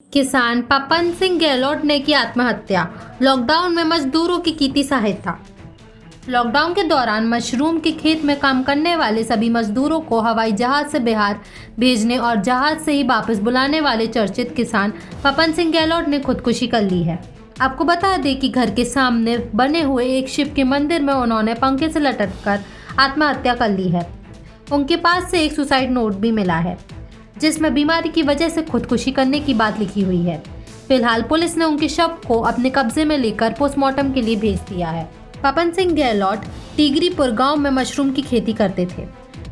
किसान पवन सिंह गहलोत ने की आत्महत्या। लॉकडाउन में मजदूरों की थी सहायता। लॉकडाउन के दौरान मशरूम के खेत में काम करने वाले सभी मजदूरों को हवाई जहाज से बिहार भेजने और जहाज से ही वापस बुलाने वाले चर्चित किसान पवन सिंह गहलोत ने खुदकुशी कर ली है। आपको बता दें कि घर के सामने बने हुए एक शिव के मंदिर में उन्होंने पंखे से लटककर आत्महत्या कर ली है। उनके पास से एक सुसाइड नोट भी मिला है जिसमें बीमारी की वजह से खुदकुशी करने की बात लिखी हुई है। फिलहाल पुलिस ने उनके शव को अपने कब्जे में लेकर पोस्टमार्टम के लिए भेज दिया है। पवन सिंह गहलोत टिगरीपुर गांव में मशरूम की खेती करते थे।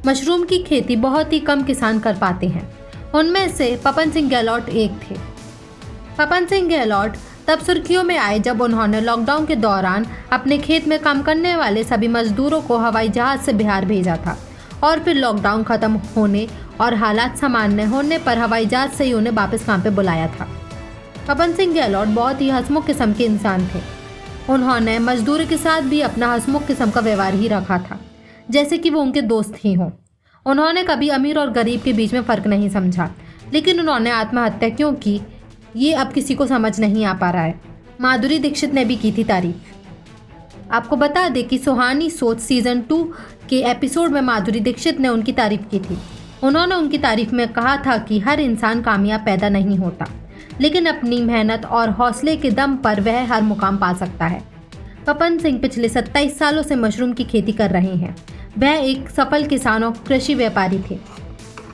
मशरूम की खेती बहुत ही कम किसान कर पाते हैं, उनमें से पवन सिंह गहलोत एक थे। पवन सिंह गहलोत तब सुर्खियों में आए जब उन्होंने लॉकडाउन के दौरान अपने खेत में काम करने वाले सभी मजदूरों को हवाई जहाज से बिहार भेजा था और फिर लॉकडाउन खत्म होने और हालात सामान्य होने पर हवाई जहाज से ही उन्हें वापस काम पे बुलाया था। पवन सिंह गहलोत बहुत ही हंसमुख किस्म के इंसान थे। उन्होंने मजदूरों के साथ भी अपना हंसमुख किस्म का व्यवहार ही रखा था, जैसे कि वो उनके दोस्त ही हों। उन्होंने कभी अमीर और गरीब के बीच में फ़र्क नहीं समझा, लेकिन उन्होंने आत्महत्या क्यों की ये अब किसी को समझ नहीं आ पा रहा है। माधुरी दीक्षित ने भी की थी तारीफ। आपको बता दें कि सुहानी सोच सीज़न 2 के एपिसोड में माधुरी दीक्षित ने उनकी तारीफ की थी। उन्होंने उनकी तारीफ में कहा था कि हर इंसान कामयाब पैदा नहीं होता, लेकिन अपनी मेहनत और हौसले के दम पर वह हर मुकाम पा सकता है। पवन सिंह पिछले 27 सालों से मशरूम की खेती कर रहे हैं। वह एक सफल किसान और कृषि व्यापारी थे।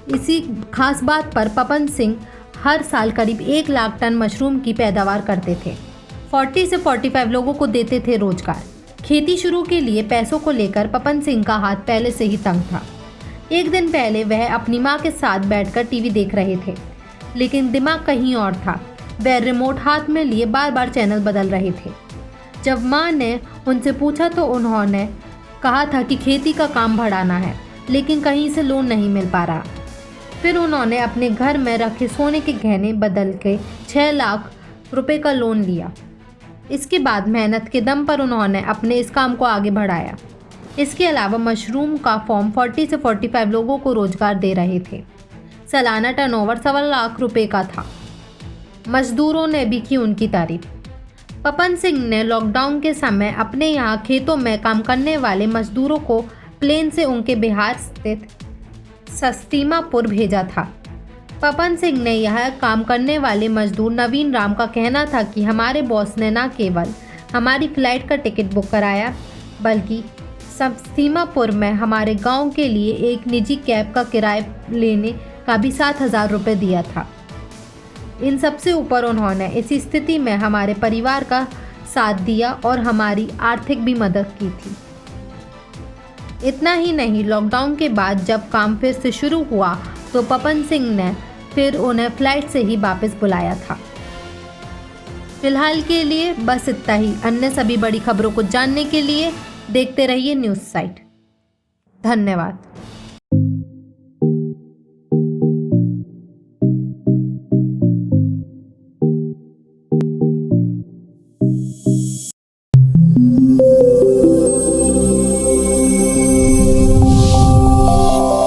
इसी खास बात पर पवन सिंह हर साल करीब 1 लाख टन मशरूम की पैदावार करते थे। 40 से 45 लोगों को देते थे रोजगार। खेती शुरू के लिए पैसों को लेकर पवन सिंह का हाथ पहले से ही तंग था। एक दिन पहले वह अपनी मां के साथ बैठकर टीवी देख रहे थे, लेकिन दिमाग कहीं और था। वह रिमोट हाथ में लिए बार बार चैनल बदल रहे थे। जब मां ने उनसे पूछा तो उन्होंने कहा था कि खेती का काम बढ़ाना है, लेकिन कहीं से लोन नहीं मिल पा रहा। फिर उन्होंने अपने घर में रखे सोने के गहने बदल के 6 लाख रुपए का लोन लिया। इसके बाद मेहनत के दम पर उन्होंने अपने इस काम को आगे बढ़ाया। इसके अलावा मशरूम का फॉर्म 40 से 45 लोगों को रोजगार दे रहे थे। सालाना टर्नओवर 1.25 लाख रुपए का था। मजदूरों ने भी की उनकी तारीफ। पवन सिंह ने लॉकडाउन के समय अपने यहाँ खेतों में काम करने वाले मजदूरों को प्लेन से उनके बिहार स्थित सस्तीमापुर भेजा था। पवन सिंह ने यह काम करने वाले मजदूर नवीन राम का कहना था कि हमारे बॉस ने न केवल हमारी फ्लाइट का टिकट बुक कराया, बल्कि सस्तीमापुर में हमारे गांव के लिए एक निजी कैब का किराया लेने का भी 7,000 रुपये दिया था। इन सबसे ऊपर उन्होंने इस स्थिति में हमारे परिवार का साथ दिया और हमारी आर्थिक भी मदद की थी। इतना ही नहीं, लॉकडाउन के बाद जब काम फिर से शुरू हुआ तो पवन सिंह ने फिर उन्हें फ्लाइट से ही वापस बुलाया था। फिलहाल के लिए बस इतना ही। अन्य सभी बड़ी खबरों को जानने के लिए देखते रहिए न्यूज़ साइट। धन्यवाद।